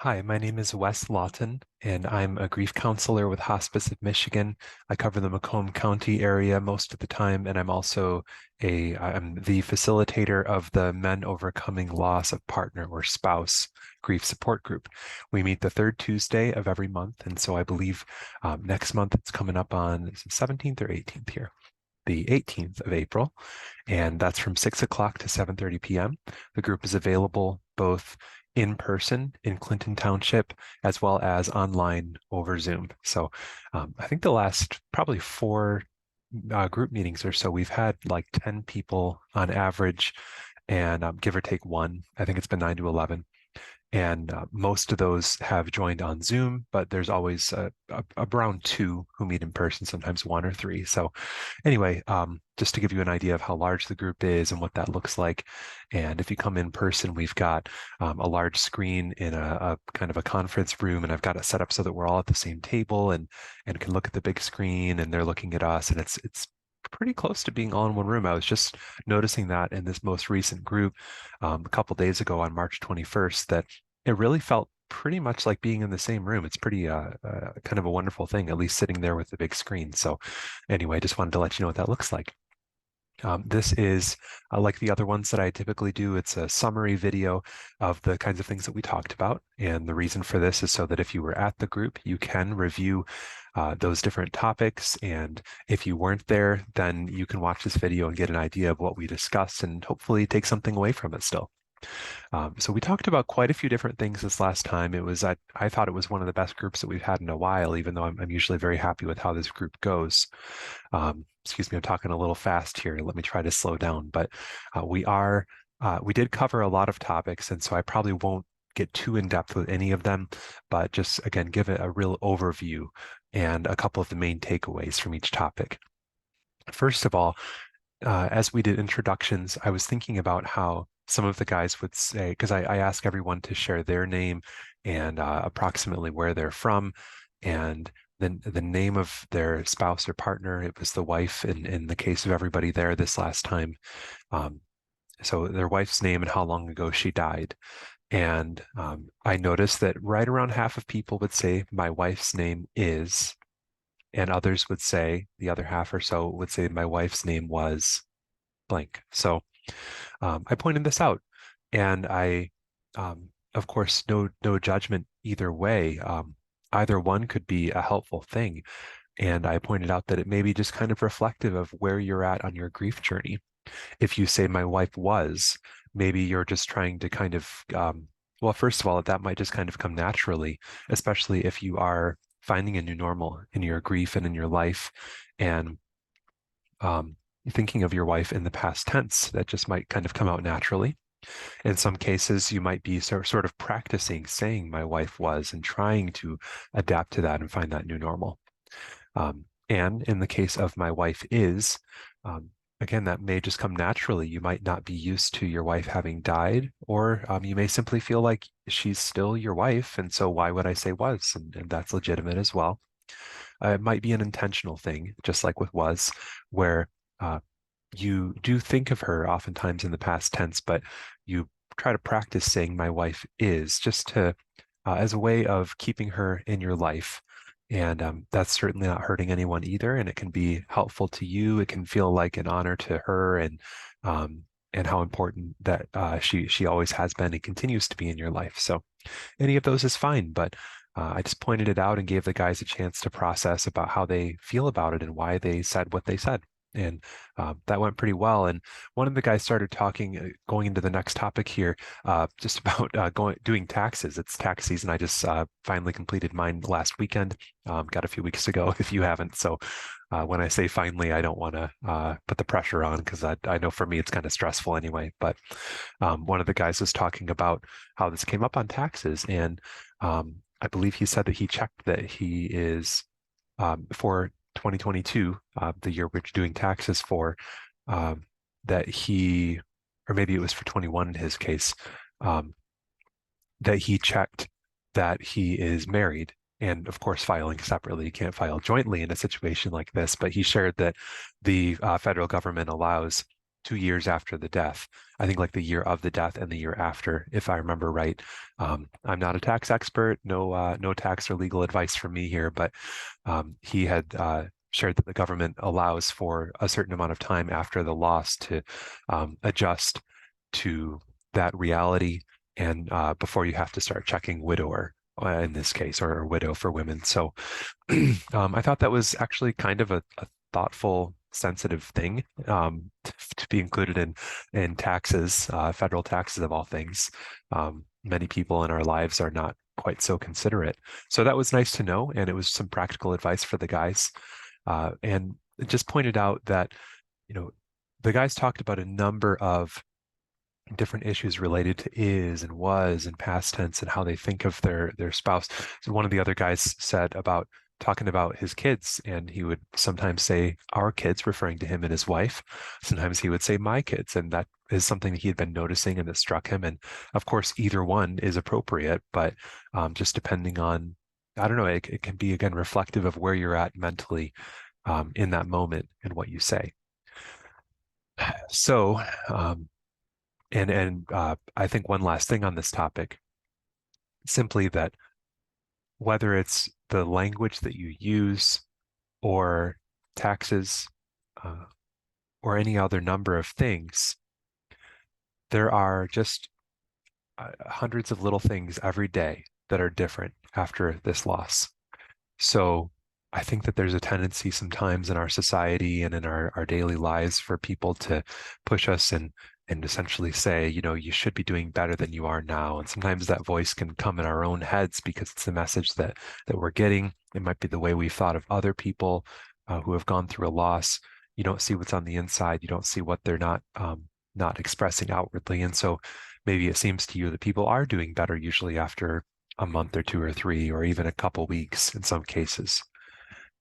Hi, my name is Wes Lawton, and I'm a grief counselor with Hospice of Michigan. I cover the Macomb County area most of the time, and I'm the facilitator of the Men Overcoming Loss of Partner or Spouse grief support group. We meet the third Tuesday of every month, and so I believe next month it's coming up on is it 17th or 18th here. The 18th of April, and that's from 6 o'clock to 7:30 p.m. The group is available both in person in Clinton Township as well as online over Zoom. So I think the last probably four group meetings or so, we've had like 10 people on average, and give or take one. I think it's been 9 to 11. And most of those have joined on Zoom, but there's always around two who meet in person, sometimes one or three. So anyway, just to give you an idea of how large the group is and what that looks like. And if you come in person, we've got a large screen in a kind of a conference room, and I've got it set up so that we're all at the same table and can look at the big screen, and they're looking at us, and it's pretty close to being all in one room. I was just noticing that in this most recent group a couple days ago on March 21st that it really felt pretty much like being in the same room. It's pretty kind of a wonderful thing, at least sitting there with the big screen. So anyway, just wanted to let you know what that looks like. This is like the other ones that I typically do. It's a summary video of the kinds of things that we talked about. And the reason for this is so that if you were at the group, you can review those different topics. And if you weren't there, then you can watch this video and get an idea of what we discussed and hopefully take something away from it still. So we talked about quite a few different things this last time. I thought it was one of the best groups that we've had in a while, even though I'm usually very happy with how this group goes. Excuse me, I'm talking a little fast here. Let me try to slow down. But we did cover a lot of topics, and so I probably won't get too in depth with any of them, but just again, give it a real overview and a couple of the main takeaways from each topic. First of all, as we did introductions, I was thinking about how some of the guys would say, because I ask everyone to share their name and approximately where they're from, and then the name of their spouse or partner. It was the wife in the case of everybody there this last time. Um, so their wife's name and how long ago she died. And I noticed that right around half of people would say, my wife's name is, and others would say, the other half or so would say, my wife's name was blank. So I pointed this out, and of course, no judgment either way. Either one could be a helpful thing, and I pointed out that it may be just kind of reflective of where you're at on your grief journey. If you say my wife was, maybe you're just trying to kind of, well, first of all, that might just kind of come naturally, especially if you are finding a new normal in your grief and in your life, and um, thinking of your wife in the past tense, that just might kind of come out naturally. In some cases, you might be sort of practicing saying my wife was and trying to adapt to that and find that new normal. And in the case of my wife is, again, that may just come naturally. You might not be used to your wife having died, or you may simply feel like she's still your wife. And so why would I say was? And that's legitimate as well. It might be an intentional thing, just like with was, where uh, you do think of her oftentimes in the past tense, but you try to practice saying my wife is just to as a way of keeping her in your life. And that's certainly not hurting anyone either. And it can be helpful to you. It can feel like an honor to her, and how important that she always has been and continues to be in your life. So any of those is fine, but I just pointed it out and gave the guys a chance to process about how they feel about it and why they said what they said. And that went pretty well. And one of the guys started talking, going into the next topic here, just about doing taxes. It's tax season. I just finally completed mine last weekend, got a few weeks ago, if you haven't. So when I say finally, I don't want to put the pressure on, because I know for me it's kind of stressful anyway. But one of the guys was talking about how this came up on taxes. And I believe he said that he checked that he is for 2022, the year we're doing taxes for, that he, or maybe it was for 21 in his case, um, that he checked that he is married. And of course, filing separately, you can't file jointly in a situation like this. But he shared that the federal government allows 2 years after the death. I think like the year of the death and the year after, if I remember right. I'm not a tax expert, no tax or legal advice from me here, but he had shared that the government allows for a certain amount of time after the loss to adjust to that reality, and before you have to start checking widower in this case, or widow for women. So I thought that was actually kind of a thoughtful, sensitive thing to be included in taxes, federal taxes of all things. Many people in our lives are not quite so considerate. So that was nice to know, and it was some practical advice for the guys. And it just pointed out that, you know, the guys talked about a number of different issues related to is and was and past tense and how they think of their spouse. So one of the other guys said about talking about his kids, and he would sometimes say our kids, referring to him and his wife. Sometimes he would say my kids, and that is something that he had been noticing and that struck him. And of course, either one is appropriate, but just depending on, I don't know, it can be again reflective of where you're at mentally in that moment and what you say. So, and I think one last thing on this topic, simply that whether it's the language that you use or taxes uh, or any other number of things, there are just hundreds of little things every day that are different after this loss. So I think that there's a tendency sometimes in our society and in our daily lives for people to push us and essentially say, you know, you should be doing better than you are now. And sometimes that voice can come in our own heads because it's the message that we're getting. It might be the way we've thought of other people who have gone through a loss. You don't see what's on the inside. You don't see what they're not expressing outwardly. And so maybe it seems to you that people are doing better usually after a month or two or three, or even a couple weeks in some cases.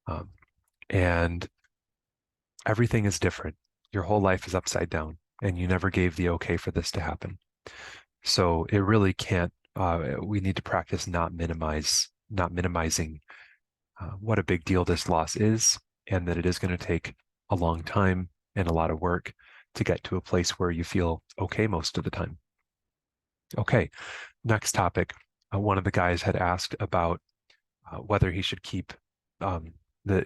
Um, and everything is different. Your whole life is upside down, and you never gave the okay for this to happen. So it really can't, we need to practice not minimizing what a big deal this loss is, and that it is going to take a long time and a lot of work to get to a place where you feel okay most of the time. Okay, next topic. One of the guys had asked about whether he should keep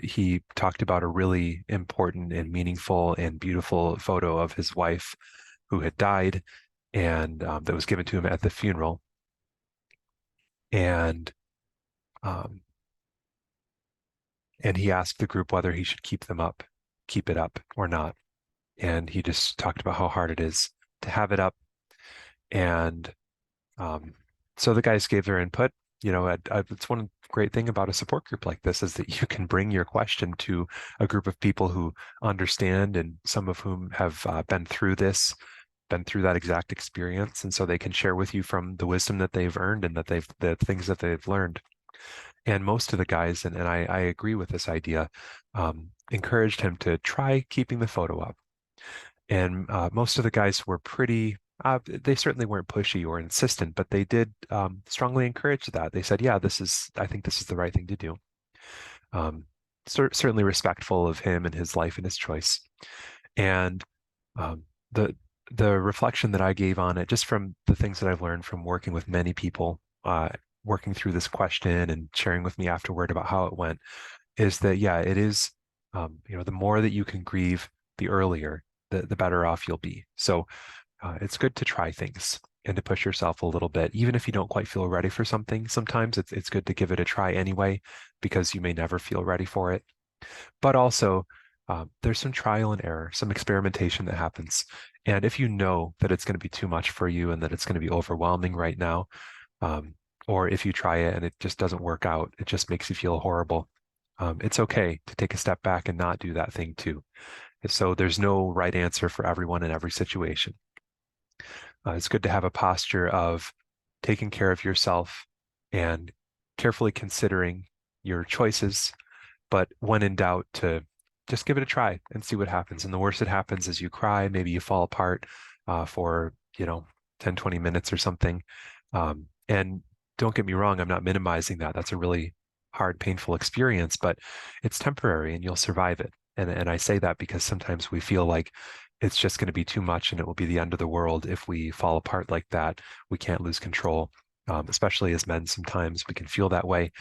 he talked about a really important and meaningful and beautiful photo of his wife who had died, and that was given to him at the funeral. And um, and he asked the group whether he should keep it up or not. And he just talked about how hard it is to have it up. And um, so the guys gave their input. You know, it's one great thing about a support group like this is that you can bring your question to a group of people who understand, and some of whom have been through this, been through that exact experience, and so they can share with you from the wisdom that they've earned and the things that they've learned. And most of the guys, and I agree with this idea, encouraged him to try keeping the photo up. And most of the guys were pretty, they certainly weren't pushy or insistent, but they did strongly encourage that. They said, yeah, I think this is the right thing to do. Certainly respectful of him and his life and his choice. And um, the the reflection that I gave on it, just from the things that I've learned from working with many people, working through this question and sharing with me afterward about how it went, is that, yeah, it is, you know, the more that you can grieve, the earlier, the better off you'll be. So it's good to try things and to push yourself a little bit, even if you don't quite feel ready for something. Sometimes it's good to give it a try anyway, because you may never feel ready for it. But also, there's some trial and error, some experimentation that happens. And if you know that it's going to be too much for you and that it's going to be overwhelming right now, um, or if you try it and it just doesn't work out, it just makes you feel horrible. It's okay to take a step back and not do that thing too. So there's no right answer for everyone in every situation. It's good to have a posture of taking care of yourself and carefully considering your choices, but when in doubt, to just give it a try and see what happens. And the worst that happens is you cry, maybe you fall apart for, 10, 20 minutes or something. And don't get me wrong, I'm not minimizing that. That's a really hard, painful experience, but it's temporary and you'll survive it. And I say that because sometimes we feel like it's just going to be too much and it will be the end of the world if we fall apart like that. We can't lose control, especially as men. Sometimes we can feel that way.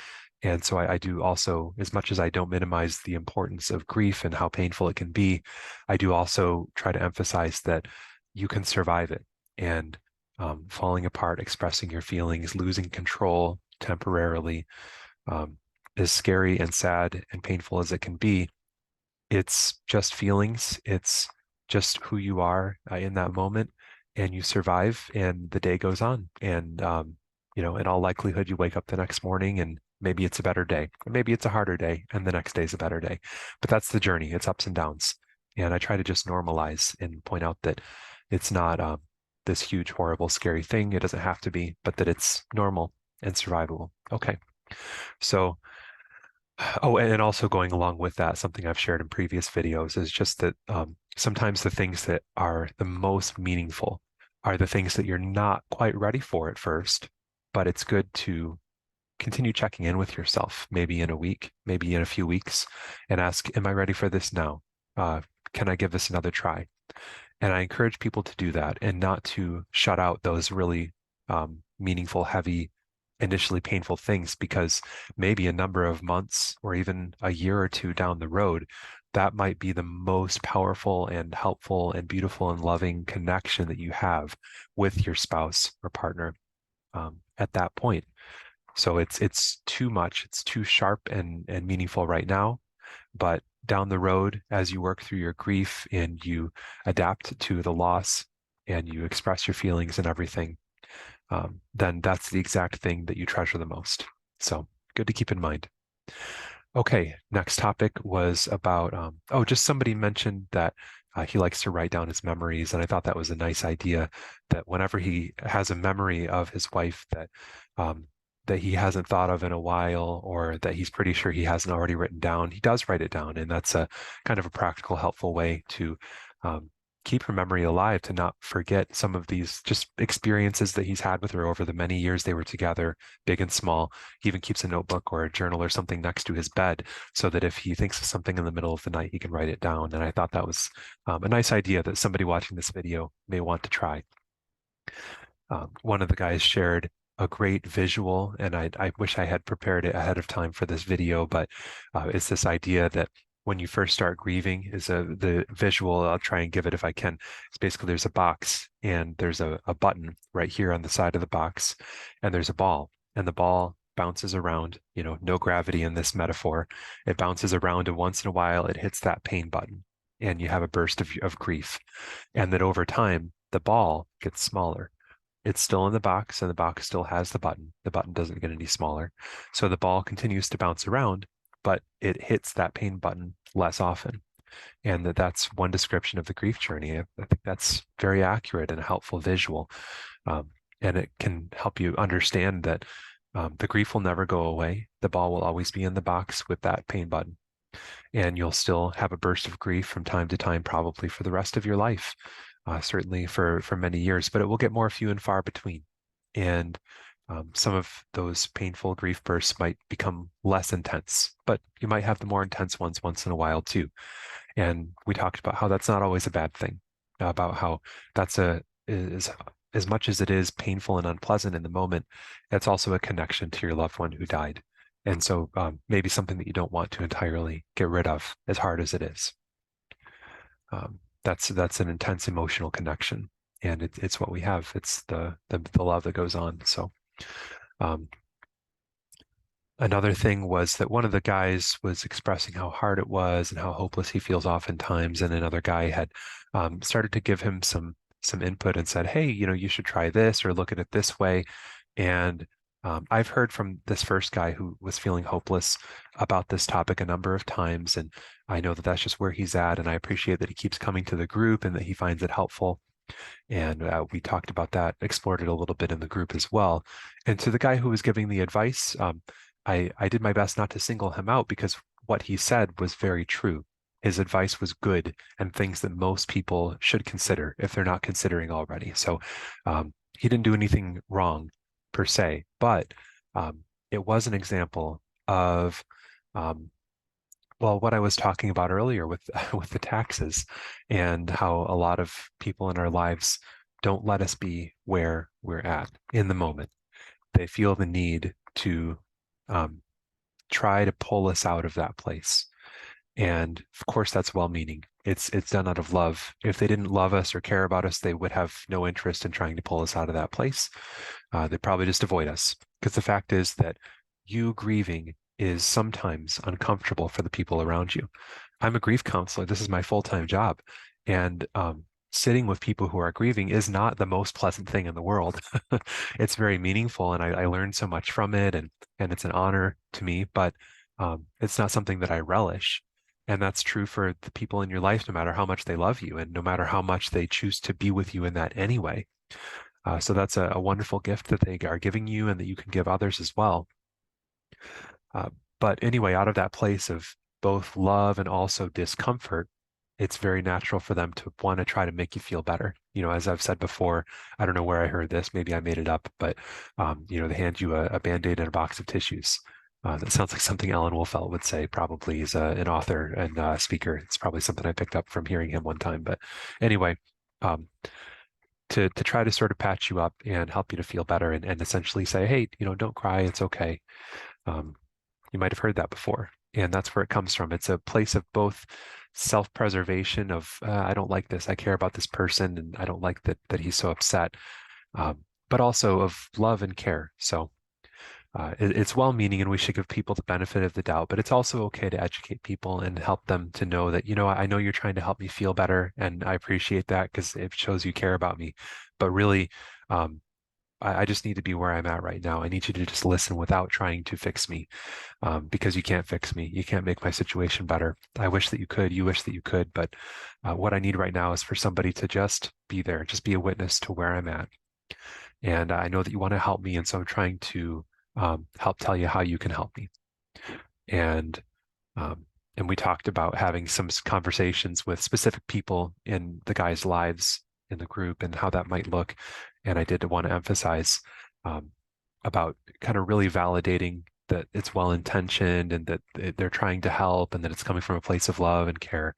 And so I do also, as much as I don't minimize the importance of grief and how painful it can be, I do also try to emphasize that you can survive it. And falling apart, expressing your feelings, losing control temporarily, um, as scary and sad and painful as it can be, it's just feelings. It's just who you are in that moment, and you survive, and the day goes on. And in all likelihood, you wake up the next morning, and maybe it's a better day, or maybe it's a harder day, and the next day is a better day. But that's the journey. It's ups and downs. And I try to just normalize and point out that it's not this huge, horrible, scary thing. It doesn't have to be, but that it's normal and survivable. Okay. So oh, and also going along with that, something I've shared in previous videos is just that sometimes the things that are the most meaningful are the things that you're not quite ready for at first, but it's good to continue checking in with yourself, maybe in a week, maybe in a few weeks, and ask, am I ready for this now? Can I give this another try? And I encourage people to do that and not to shut out those really meaningful, heavy, initially painful things, because maybe a number of months or even a year or two down the road, that might be the most powerful and helpful and beautiful and loving connection that you have with your spouse or partner at that point. So it's too much, it's too sharp and meaningful right now, but down the road, as you work through your grief and you adapt to the loss and you express your feelings and everything, then that's the exact thing that you treasure the most. So good to keep in mind. Okay, next topic was about, just somebody mentioned that he likes to write down his memories. And I thought that was a nice idea that whenever he has a memory of his wife um, that he hasn't thought of in a while, or that he's pretty sure he hasn't already written down, he does write it down. And that's a kind of a practical, helpful way to um, keep her memory alive, to not forget some of these just experiences that he's had with her over the many years they were together, big and small. He even keeps a notebook or a journal or something next to his bed so that if he thinks of something in the middle of the night, he can write it down. And I thought that was a nice idea that somebody watching this video may want to try. One of the guys shared a great visual, and I wish I had prepared it ahead of time for this video, but it's this idea that when you first start grieving is the visual. I'll try and give it if I can. It's basically there's a box and there's a button right here on the side of the box, and there's a ball, and the ball bounces around, no gravity in this metaphor. It bounces around, and once in a while it hits that pain button, and you have a burst of grief. And that over time, the ball gets smaller. It's still in the box, and the box still has the button. The button doesn't get any smaller. So the ball continues to bounce around, but it hits that pain button less often. And that's one description of the grief journey. I think that's very accurate and a helpful visual. Um, and it can help you understand that the grief will never go away. The ball will always be in the box with that pain button. And you'll still have a burst of grief from time to time, probably for the rest of your life, certainly for many years, but it will get more few and far between. And some of those painful grief bursts might become less intense, but you might have the more intense ones once in a while too. And we talked about how that's not always a bad thing, about how that's is as much as it is painful and unpleasant in the moment, it's also a connection to your loved one who died. And so maybe something that you don't want to entirely get rid of, as hard as it is. That's an intense emotional connection, and it's what we have. It's the love that goes on. So um, another thing was that one of the guys was expressing how hard it was and how hopeless he feels oftentimes, and another guy had started to give him some input and said, "Hey, you should try this or look at it this way." And I've heard from this first guy who was feeling hopeless about this topic a number of times, and I know that that's just where he's at, and I appreciate that he keeps coming to the group and that he finds it helpful. And we talked about that, explored it a little bit in the group as well. And to the guy who was giving the advice, I did my best not to single him out because what he said was very true. His advice was good and things that most people should consider if they're not considering already. So he didn't do anything wrong per se, but it was an example of um, Well, what I was talking about earlier with with the taxes and how a lot of people in our lives don't let us be where we're at in the moment. They feel the need to um, try to pull us out of that place. And of course, that's well-meaning. It's done out of love. If they didn't love us or care about us, they would have no interest in trying to pull us out of that place. They'd probably just avoid us. Because the fact is that you grieving is sometimes uncomfortable for the people around you. I'm a grief counselor. This is my full-time job. And sitting with people who are grieving is not the most pleasant thing in the world. It's very meaningful, and I learned so much from it, and it's an honor to me, but it's not something that I relish. And that's true for the people in your life, no matter how much they love you and no matter how much they choose to be with you in that anyway. So that's a wonderful gift that they are giving you and that you can give others as well. Uh, but anyway, out of that place of both love and also discomfort, it's very natural for them to want to try to make you feel better. As I've said before, I don't know where I heard this, maybe I made it up, but they hand you a Band-Aid and a box of tissues. That sounds like something Alan Wolfelt would say, probably. He's an author and speaker. It's probably something I picked up from hearing him one time. But anyway, um, to try to sort of patch you up and help you to feel better and essentially say, hey, don't cry, it's okay. Um, you might have heard that before. And that's where it comes from. It's a place of both self-preservation of, I don't like this. I care about this person and I don't like that he's so upset. But also of love and care. So it's well-meaning and we should give people the benefit of the doubt, but it's also okay to educate people and help them to know that, I know you're trying to help me feel better and I appreciate that because it shows you care about me. But really, I just need to be where I'm at right now. I need you to just listen without trying to fix me, because you can't fix me. You can't make my situation better. I wish that you could. You wish that you could. But what I need right now is for somebody to just be there, just be a witness to where I'm at. And I know that you want to help me. And so I'm trying to help tell you how you can help me. And um, and we talked about having some conversations with specific people in the guys' lives in the group and how that might look. And I did want to emphasize um, about kind of really validating that it's well intentioned and that they're trying to help and that it's coming from a place of love and care.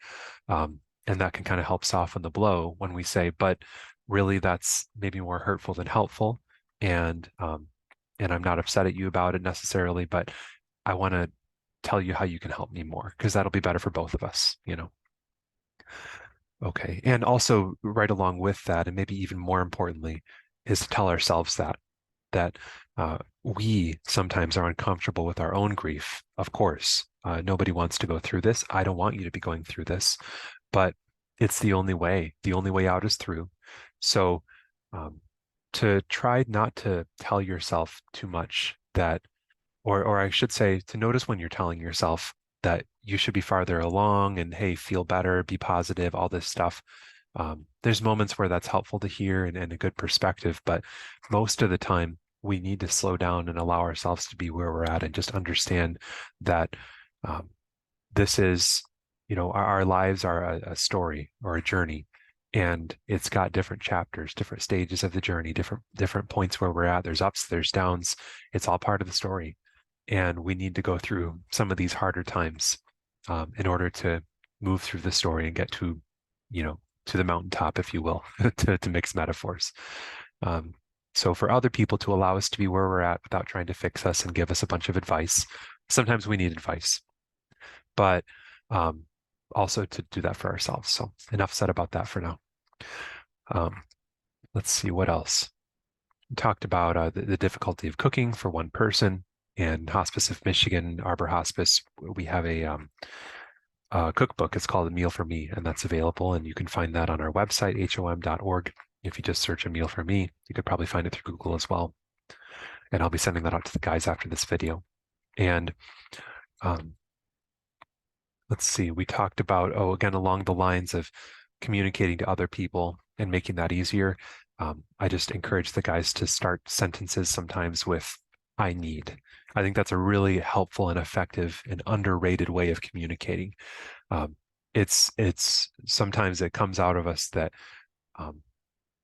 And that can kind of help soften the blow when we say, but really that's maybe more hurtful than helpful. And I'm not upset at you about it necessarily, but I want to tell you how you can help me more because that'll be better for both of us. Okay. And also right along with that, and maybe even more importantly, is to tell ourselves that we sometimes are uncomfortable with our own grief. Of course, nobody wants to go through this. I don't want you to be going through this, but it's the only way. The only way out is through. So um, to try not to tell yourself too much that or I should say to notice when you're telling yourself that you should be farther along and hey, feel better, be positive, all this stuff. There's moments where that's helpful to hear and a good perspective, but most of the time we need to slow down and allow ourselves to be where we're at and just understand that um, this is, our lives are a story or a journey. And it's got different chapters, different stages of the journey, different points where we're at. There's ups, there's downs. It's all part of the story. And we need to go through some of these harder times in order to move through the story and get to the mountaintop, if you will, to mix metaphors. Um, so for other people to allow us to be where we're at without trying to fix us and give us a bunch of advice, sometimes we need advice, but um, also to do that for ourselves. So enough said about that for now. Um, let's see what else. We talked about the difficulty of cooking for one person. In Hospice of Michigan, Arbor Hospice, we have a cookbook. It's called A Meal for Me, and that's available. And you can find that on our website, hom.org. If you just search A Meal for Me, you could probably find it through Google as well. And I'll be sending that out to the guys after this video. And um, let's see, we talked about, again, along the lines of communicating to other people and making that easier. I just encourage the guys to start sentences sometimes with, I need. I think that's a really helpful and effective and underrated way of communicating. Um, it's sometimes it comes out of us that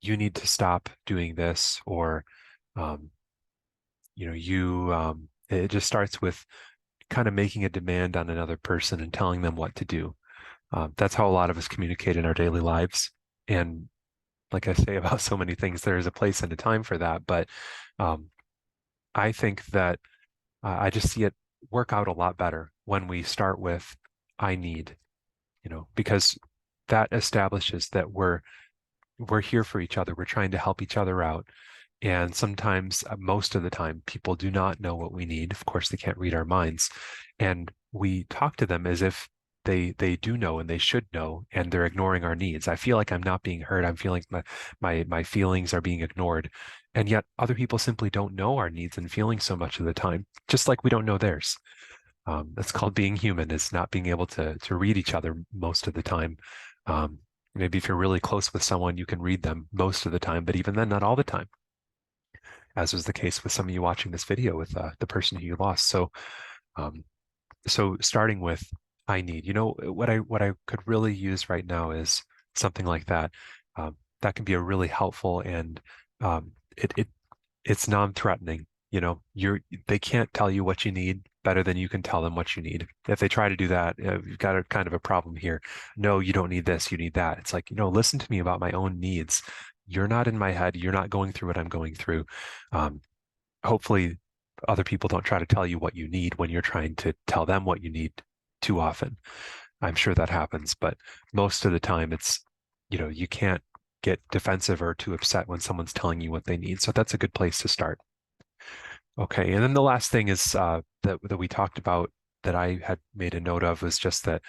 you need to stop doing this, or it just starts with kind of making a demand on another person and telling them what to do. That's how a lot of us communicate in our daily lives. And like I say about so many things, there is a place and a time for that. But um, I think that I just see it work out a lot better when we start with I need, because that establishes that we're here for each other. We're trying to help each other out. And sometimes, most of the time, people do not know what we need. Of course, they can't read our minds. And we talk to them as if they do know and they should know, and they're ignoring our needs. I feel like I'm not being heard. I'm feeling my feelings are being ignored. And yet other people simply don't know our needs and feelings so much of the time, just like we don't know theirs. That's called being human, is not being able to read each other most of the time. Um, Maybe if you're really close with someone, you can read them most of the time, but even then, not all the time, as was the case with some of you watching this video with the person who you lost. Um, so starting with I need, what I could really use right now is something like that. That can be a really helpful, and it's non-threatening. They can't tell you what you need better than you can tell them what you need. If they try to do that, you've got a kind of a problem here. No, you don't need this, you need that. It's like, listen to me about my own needs. You're not in my head. You're not going through what I'm going through. Um, Hopefully other people don't try to tell you what you need when you're trying to tell them what you need too often. I'm sure that happens, but most of the time you can't get defensive or too upset when someone's telling you what they need. So that's a good place to start. Okay, and then the last thing is that we talked about, that I had made a note of, was just that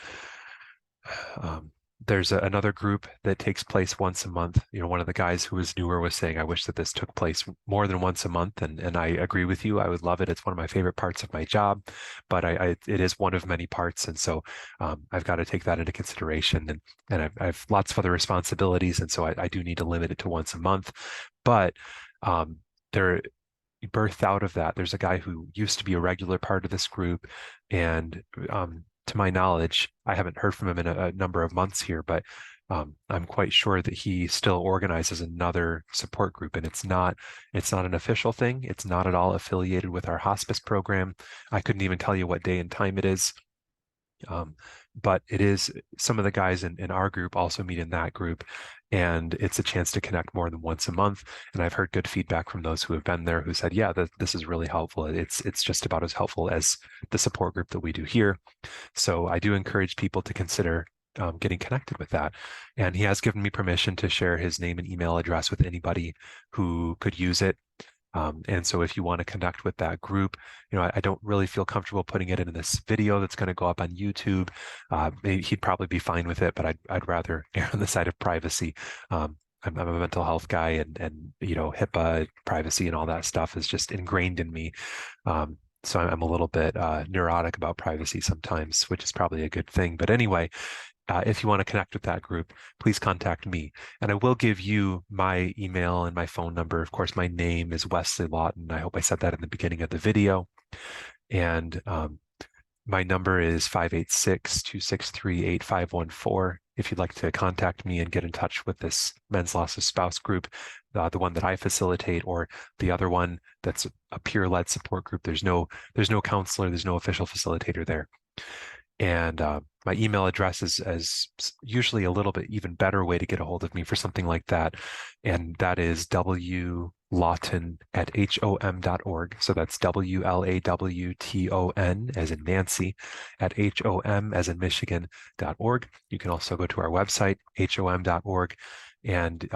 um, there's another group that takes place once a month. One of the guys who was newer was saying, I wish that this took place more than once a month. And I agree with you. I would love it. It's one of my favorite parts of my job, but it is one of many parts. And so I've got to take that into consideration. And I have lots of other responsibilities. And so I do need to limit it to once a month. But there birthed out of that, there's a guy who used to be a regular part of this group. And to my knowledge, I haven't heard from him in a number of months here, but I'm quite sure that he still organizes another support group, and it's not an official thing. It's not at all affiliated with our hospice program. I couldn't even tell you what day and time it is. Um, but it is, some of the guys in our group also meet in that group, and it's a chance to connect more than once a month. And I've heard good feedback from those who have been there, who said, yeah, this is really helpful. It's just about as helpful as the support group that we do here. So I do encourage people to consider getting connected with that. And he has given me permission to share his name and email address with anybody who could use it. And so if you want to connect with that group, I don't really feel comfortable putting it in this video that's going to go up on YouTube. Maybe he'd probably be fine with it, but I'd rather err on the side of privacy. I'm a mental health guy, and HIPAA, privacy, and all that stuff is just ingrained in me. So I'm a little bit neurotic about privacy sometimes, which is probably a good thing. But anyway, if you want to connect with that group, please contact me. And I will give you my email and my phone number. Of course, my name is Wesley Lawton. I hope I said that in the beginning of the video. And my number is 586-263-8514. If you'd like to contact me and get in touch with this Men's Loss of Spouse group, the one that I facilitate, or the other one that's a peer-led support group, there's no counselor, there's no official facilitator there. And my email address is usually a little bit even better way to get a hold of me for something like that. And that is wlawton@hom.org. So that's WLAWTON as in Nancy at HOM as in Michigan.org. You can also go to our website, HOM.org. And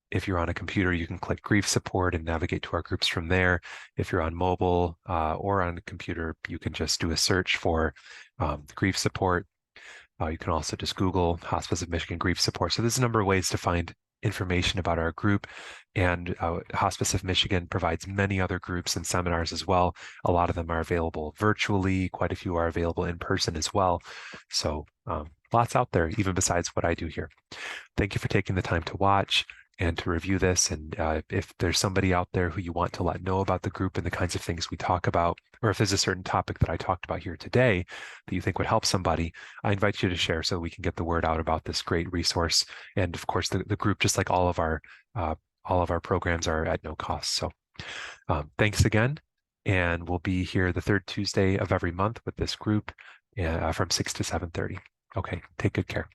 if you're on a computer, you can click grief support and navigate to our groups from there. If you're on mobile or on a computer, you can just do a search for grief support. You can also just Google Hospice of Michigan grief support. So there's a number of ways to find information about our group. And Hospice of Michigan provides many other groups and seminars as well. A lot of them are available virtually. Quite a few are available in person as well. So lots out there, even besides what I do here. Thank you for taking the time to watch and to review this. And if there's somebody out there who you want to let know about the group and the kinds of things we talk about, or if there's a certain topic that I talked about here today that you think would help somebody, I invite you to share so we can get the word out about this great resource. And of course, the group, just like all of our programs, are at no cost. So thanks again, and we'll be here the third Tuesday of every month with this group from 6 to 7:30. Okay, take good care.